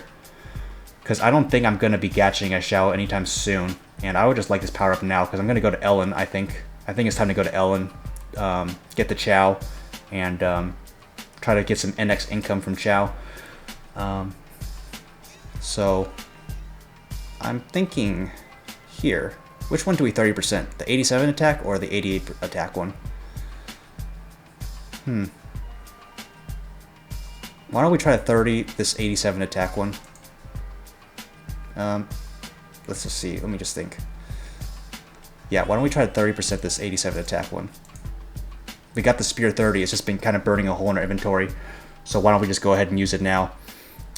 Because I don't think I'm going to be gatching a Xiao anytime soon. And I would just like this power up now, because I'm going to go to Ellen, I think. I think it's time to go to Ellen, get the Chow, and try to get some NX income from Chow. So, I'm thinking here. Which one do we 30%? The 87 attack or the 88 attack one? Why don't we try to 30 this 87 attack one? Let's just see. Let me just think. Yeah, why don't we try to 30% this 87 attack one? We got the Spear 30. It's just been kind of burning a hole in our inventory. So why don't we just go ahead and use it now?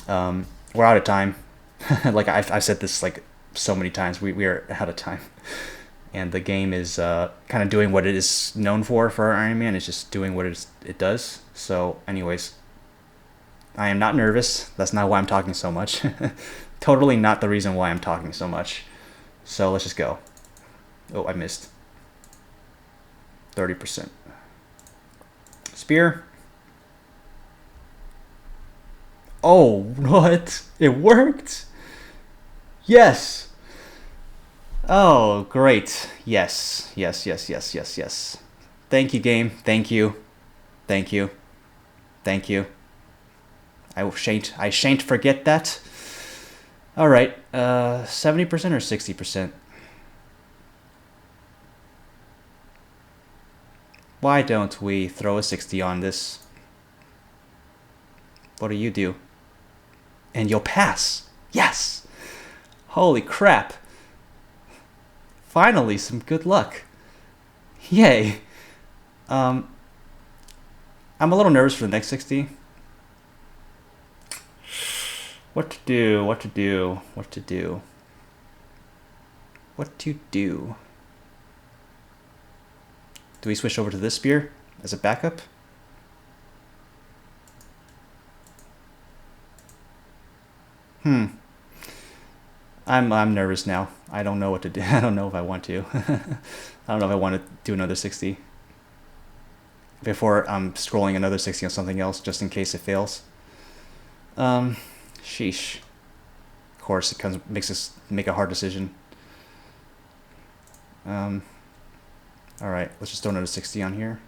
We're out of time. Like, I've said this like so many times. We are out of time. and the game is kind of doing what it is known for Ironman. It's just doing what it does. So anyways, I am not nervous. That's not why I'm talking so much. Totally not the reason why I'm talking so much. So let's just go. Oh, I missed. 30%. Spear. Oh, what? It worked? Yes. Oh, great. Yes. Yes, yes, yes, yes, yes. Thank you, game. Thank you. Thank you. Thank you. I shan't forget that. All right. 70% or 60%? Why don't we throw a 60 on this? What do you do? And you'll pass. Yes. Holy crap. Finally, some good luck. Yay. I'm a little nervous for the next 60. What to do? What to do? What to do? What to do? Do we switch over to this spear as a backup? I'm nervous now. I don't know what to do. I don't know if I want to. I don't know if I want to do another 60 before I'm scrolling another 60 on something else just in case it fails. Sheesh. Of course, it makes us make a hard decision. All right, let's just throw another 60 on here.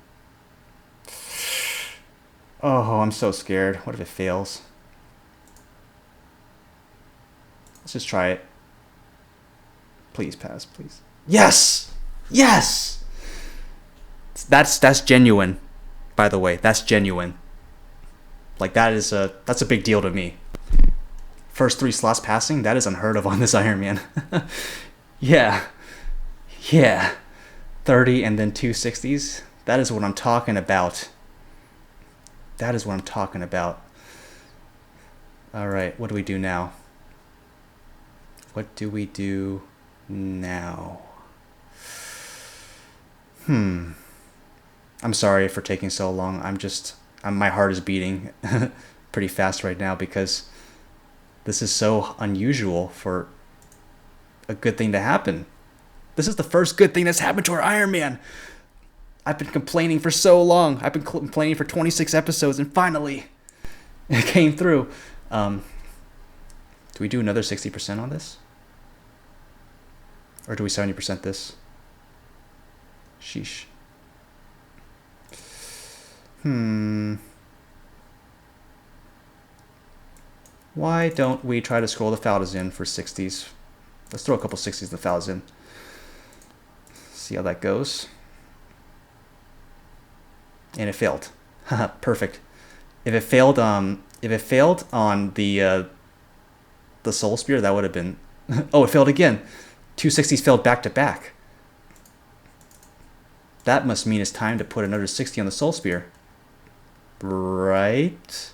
Oh, I'm so scared. What if it fails? Let's just try it. Please pass, please. Yes! Yes! That's genuine, by the way. That's genuine. Like, that's a big deal to me. First 3 slots passing, that is unheard of on this Ironman. Yeah. Yeah. 30 and then 2 60s. That is what I'm talking about. That is what I'm talking about. Alright, what do we do now? What do we do now? I'm sorry for taking so long. My heart is beating pretty fast right now because this is so unusual for a good thing to happen. This is the first good thing that's happened to our Ironman. I've been complaining for so long. I've been complaining for 26 episodes, and finally, it came through. Do we do another 60% on this? Or do we 70% this? Sheesh. Why don't we try to scroll the Faldas in for 60s? Let's throw a couple 60s in the Faldas in. See how that goes. And it failed. Perfect. If it failed on the Soul Spear, that would have been... Oh, it failed again. 2 60s failed back to back. That must mean it's time to put another 60 on the Soul Spear. Right?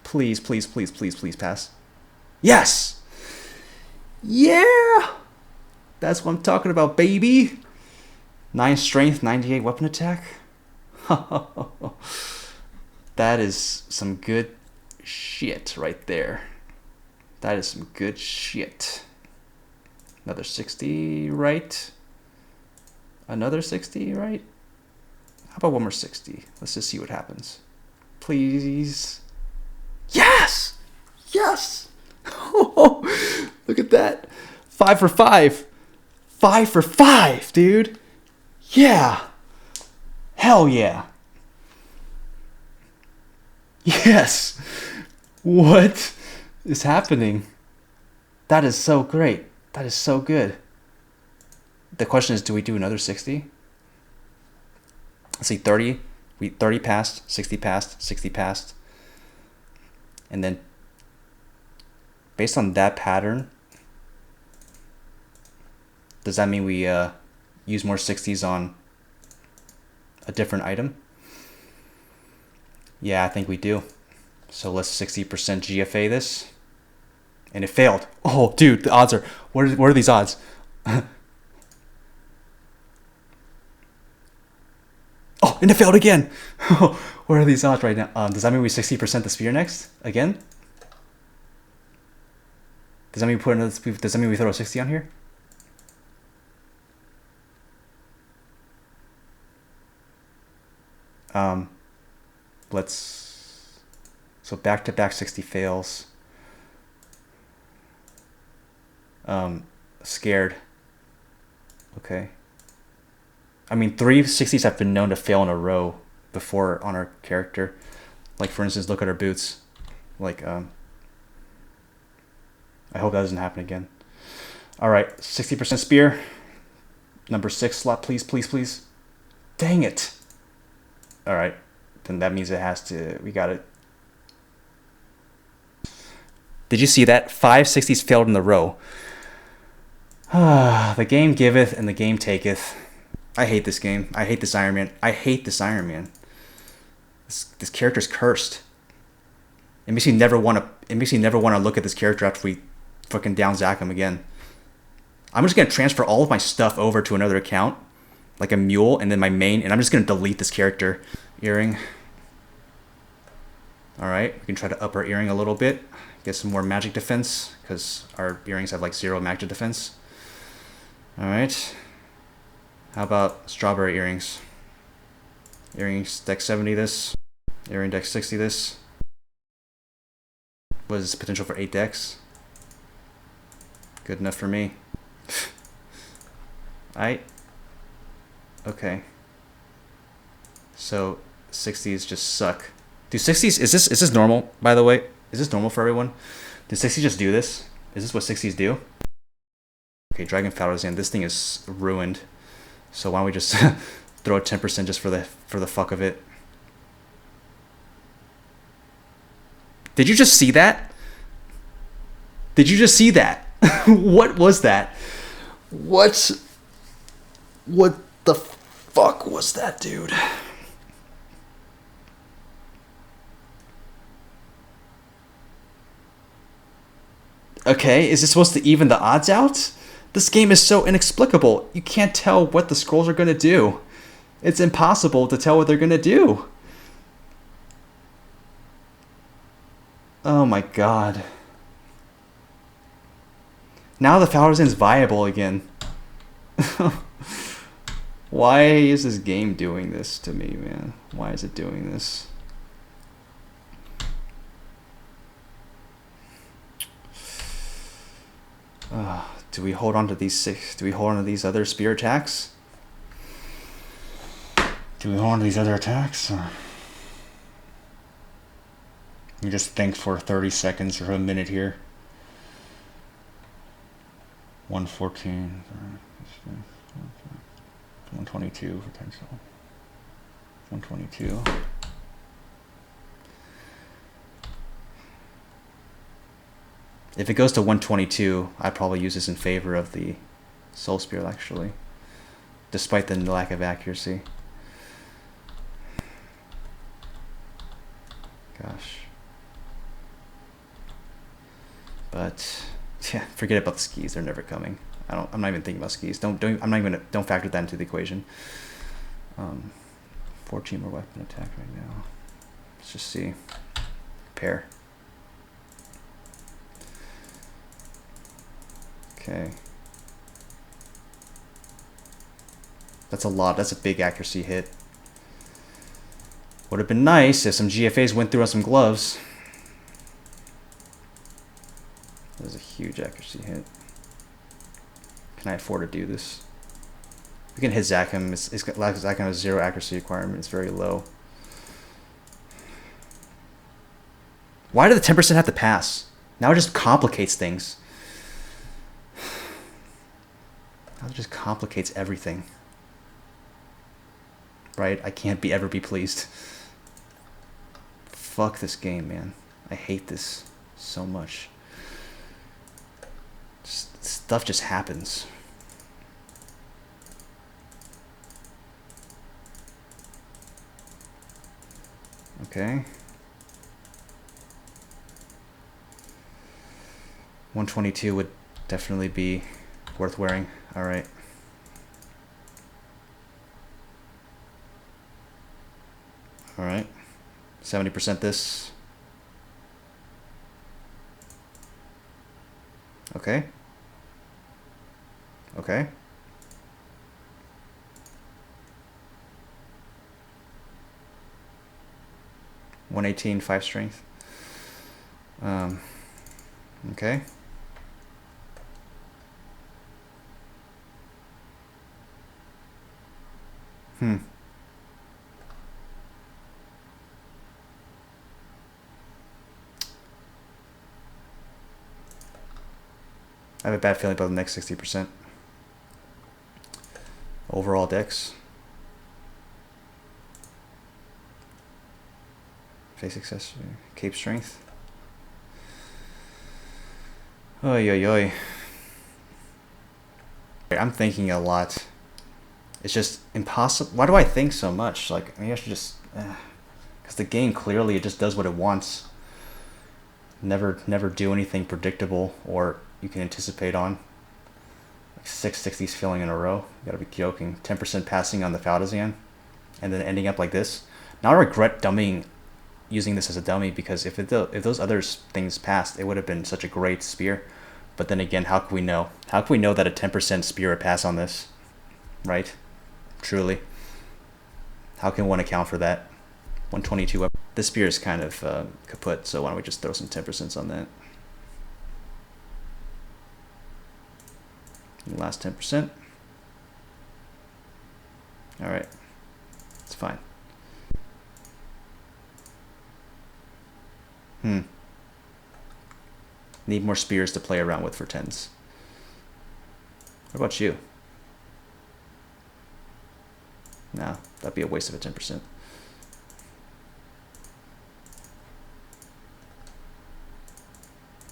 Please, please, please, please, please pass. Yes! Yeah! That's what I'm talking about, baby! 9 strength, 98 weapon attack. That is some good shit right there. That is some good shit. Another 60, right? Another 60, right? How about one more 60? Let's just see what happens. Please. Yes! Yes! Oh, look at that. 5 for 5. 5 for 5, dude. Yeah. Hell yeah. Yes. What is happening? That is so great. That is so good. The question is, do we do another 60? Let's see, 30. 30 passed, 60 passed, 60 passed. And then, based on that pattern, does that mean we use more 60s on a different item? Yeah, I think we do. So let's 60% GFA this. And it failed. Oh, dude, the odds are... What are these odds? Oh, and it failed again. What are these odds right now? Does that mean we 60% the spear next? Again? Does that mean does that mean we throw a 60 on here? Let's... So back-to-back 60 fails. Scared. Okay. I mean, 3 60s have been known to fail in a row before on our character. Like, for instance, look at our boots. Like, I hope that doesn't happen again. Alright, 60% spear. Number 6 slot, please, please, please. Dang it. Alright, then that means it has to... We got it. Did you see that? 5 60s failed in a row. The game giveth and the game taketh. I hate this game. I hate this Ironman. I hate this Ironman. This character's cursed. It makes me never want to look at this character after we fucking down Zack him again. I'm just gonna transfer all of my stuff over to another account, like a mule, and then my main, and I'm just gonna delete this character. Earring. Alright, we can try to up our earring a little bit. Get some more magic defense, because our earrings have like 0 magic defense. Alright. How about strawberry earrings? Earrings dex 70 this. Earring dex 60 this. What is potential for 8 dex? Good enough for me. Alright. Okay. So 60s just suck. Do 60s, is this normal, by the way? Is this normal for everyone? Do 60s just do this? Is this what 60s do? Okay, Dragon Fowler's in. This thing is ruined. So why don't we just throw a 10% just for the fuck of it? Did you just see that? Did you just see that? What was that? What the fuck was that, dude? Okay, is this supposed to even the odds out? This game is so inexplicable. You can't tell what the scrolls are going to do. It's impossible to tell what they're going to do. Oh my god. Now the Falzan's viable again. Why is this game doing this to me, man? Why is it doing this? Do we hold on to these 6? Do we hold on to these other spear attacks? Do we hold on to these other attacks? Or you just think for 30 seconds or a minute here. 114, 122 potential. 122. If it goes to 122, I'd probably use this in favor of the Soul Spear, actually. Despite the lack of accuracy. Gosh. But yeah, forget about the skis. They're never coming. I'm not even thinking about skis. Don't factor that into the equation. 14 more weapon attack right now. Let's just see. Pair. Okay. That's a lot. That's a big accuracy hit. Would have been nice if some GFAs went through on some gloves. That was a huge accuracy hit. Can I afford to do this? We can hit Zakham. Zakham has 0 accuracy requirement. It's very low. Why did the 10% have to pass? Now it just complicates things. Now it just complicates everything. Right? I can't ever be pleased. Fuck this game, man. I hate this so much. Stuff just happens. Okay. 122 would definitely be worth wearing. All right. All right. 70% this. Okay. Okay. $118, 5 strength. Okay. I have a bad feeling about the next 60%. Overall dex. Face accessory. Cape strength. Oy, oy, oy. I'm thinking a lot. It's just impossible. Why do I think so much? Like, maybe I should just... Because the game, clearly, it just does what it wants. Never do anything predictable or you can anticipate on. Like 660s filling in a row. You gotta be joking. 10% passing on the Faldazian. And then ending up like this. Now I regret using this as a dummy, because if those other things passed, it would have been such a great spear. But then again, how can we know? How can we know that a 10% spear would pass on this? Right? Truly. How can one account for that? 122 up. This spear is kind of kaput, so why don't we just throw some 10% on that? Last 10%. Alright. It's fine. Need more spears to play around with for 10s. What about you? No, that'd be a waste of a 10%.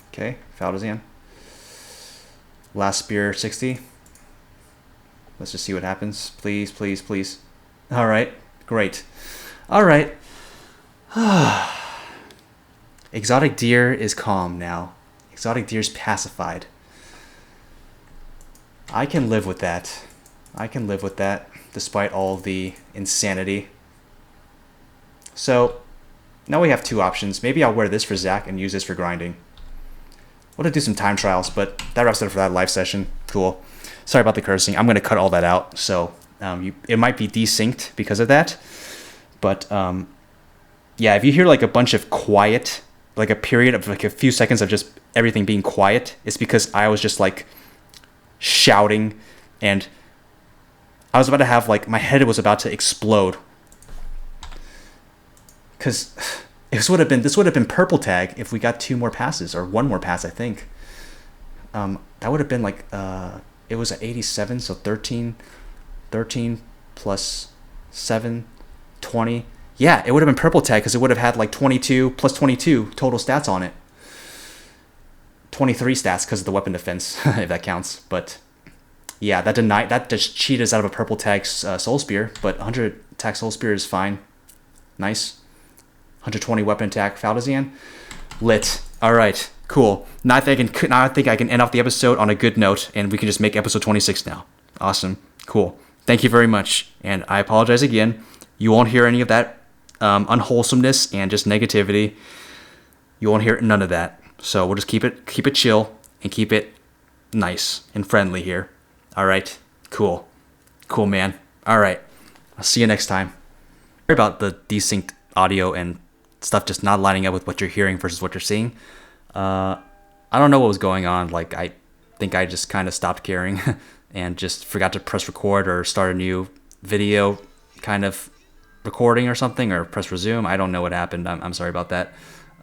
Okay, Faldazian. Last spear 60. Let's just see what happens. Please, please, please. Alright, great. Alright. Exotic deer is calm now. Exotic deer's pacified. I can live with that. I can live with that, despite all the insanity. So, now we have two options. Maybe I'll wear this for Zach and use this for grinding. We'll have to do some time trials, but that wraps it up for that live session. Cool. Sorry about the cursing. I'm going to cut all that out, so it might be desynced because of that. But, yeah, if you hear like a bunch of quiet, like a period of like a few seconds of just everything being quiet, it's because I was just like shouting, and I was about to have like, my head was about to explode. Because this would have been purple tag if we got 2 more passes, or 1 more pass, I think. That would have been like, it was at 87, so 13 plus 7, 20. Yeah, it would have been purple tag because it would have had like 22 plus 22 total stats on it. 23 stats because of the weapon defense, if that counts. But yeah, that just cheated us out of a purple tag soul spear. But 100 attack soul spear is fine. Nice. 120 weapon attack Faldazian. Lit. All right, cool. Now I think I can end off the episode on a good note, and we can just make episode 26 now. Awesome. Cool. Thank you very much, and I apologize again. You won't hear any of that unwholesomeness and just negativity. You won't hear none of that. So we'll just keep it chill and keep it nice and friendly here. All right, cool, man. All right, I'll see you next time. Sorry about the desynced audio and stuff just not lining up with what you're hearing versus what you're seeing. I don't know what was going on. Like, I think I just kind of stopped caring and just forgot to press record or start a new video kind of recording or something, or press resume. I don't know what happened. I'm sorry about that.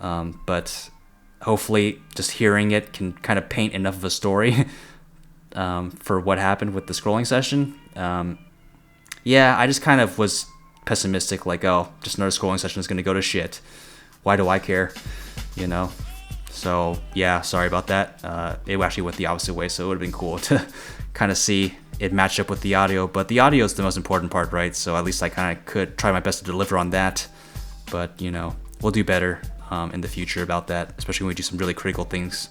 But hopefully just hearing it can kind of paint enough of a story for what happened with the scrolling session. Yeah, I just kind of was pessimistic, like, oh, just another scrolling session is going to go to shit. Why do I care? You know? So, yeah, sorry about that. It actually went the opposite way, so it would have been cool to kind of see it match up with the audio. But the audio is the most important part, right? So at least I kind of could try my best to deliver on that. But, you know, we'll do better in the future about that, especially when we do some really critical things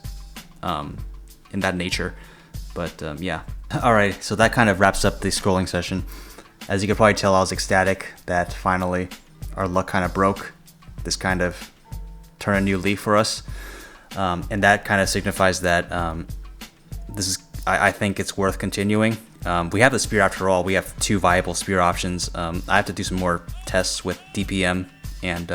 in that nature. But yeah. Alright, so that kind of wraps up the scrolling session. As you can probably tell, I was ecstatic that finally our luck kind of broke. This kind of turned a new leaf for us. And that kind of signifies that this is, I think it's worth continuing. We have the spear after all. We have 2 viable spear options. I have to do some more tests with DPM and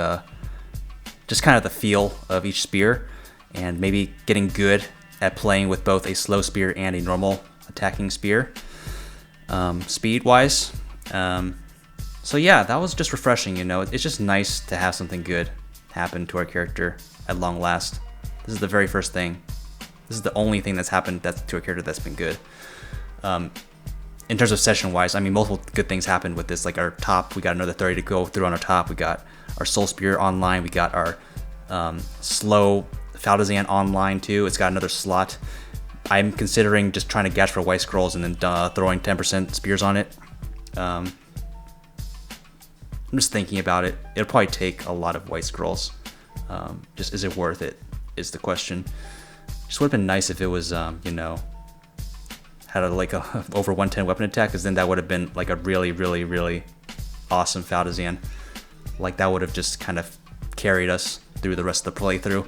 just kind of the feel of each spear, and maybe getting good at playing with both a slow spear and a normal attacking spear, speed-wise. So yeah, that was just refreshing, you know. It's just nice to have something good happen to our character at long last. This is the very first thing. This is the only thing that's happened to a character that's been good. In terms of session-wise, I mean, multiple good things happened with this. Like our top, we got another 30 to go through on our top. We got our Soul Spear online. We got our slow Faldazan online too. It's got another slot. I'm considering just trying to gauge for white scrolls and then throwing 10% spears on it. I'm just thinking about it. It'll probably take a lot of white scrolls. Just is it worth it? Is the question. Just would have been nice if it was, you know, had a over 110 weapon attack, because then that would have been like a really, really, really awesome Faldazan. Like that would have just kind of carried us through the rest of the playthrough.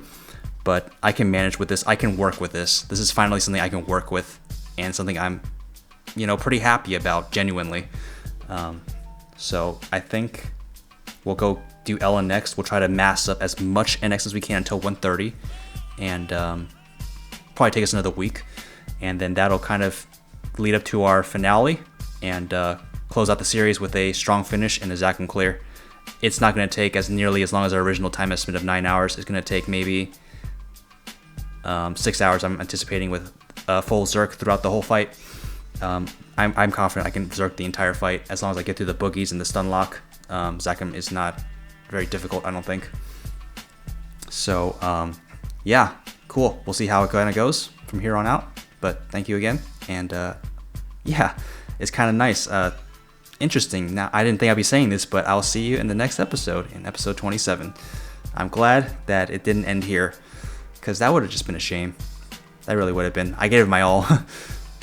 But I can manage with this. I can work with this. This is finally something I can work with, and something I'm, you know, pretty happy about, genuinely. So I think we'll go do Ella next. We'll try to mass up as much NX as we can until 130, and probably take us another week, and then that'll kind of lead up to our finale and close out the series with a strong finish and a Zakum clear. It's not going to take nearly as long as our original time estimate of 9 hours. It's going to take maybe 6 hours, I'm anticipating, with full Zerk throughout the whole fight. I'm confident I can Zerk the entire fight as long as I get through the boogies and the stun lock. Zakum is not very difficult, I don't think. So, yeah, cool. We'll see how it kind of goes from here on out. But thank you again. And yeah, it's kind of nice. Interesting. Now, I didn't think I'd be saying this, but I'll see you in the next episode, in episode 27. I'm glad that it didn't end here, because that would have just been a shame. That really would have been. I gave it my all,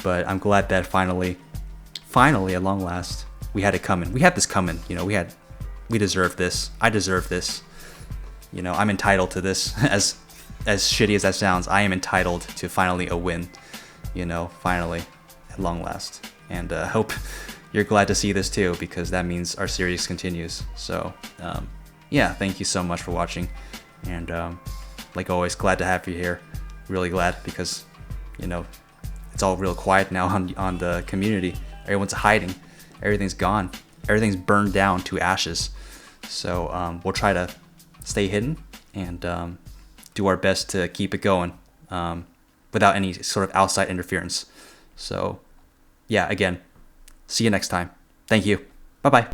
but I'm glad that finally, at long last, we had it coming. We had this coming. You know, we deserve this. I deserve this. You know, I'm entitled to this. As shitty as that sounds, I am entitled to finally a win. You know, finally, at long last. And hope you're glad to see this too, because that means our series continues. So, yeah, thank you so much for watching. And like always, glad to have you here. Really glad, because, you know, it's all real quiet now on the community. Everyone's hiding. Everything's gone. Everything's burned down to ashes. So we'll try to stay hidden and do our best to keep it going without any sort of outside interference. So, yeah, again, see you next time. Thank you. Bye-bye.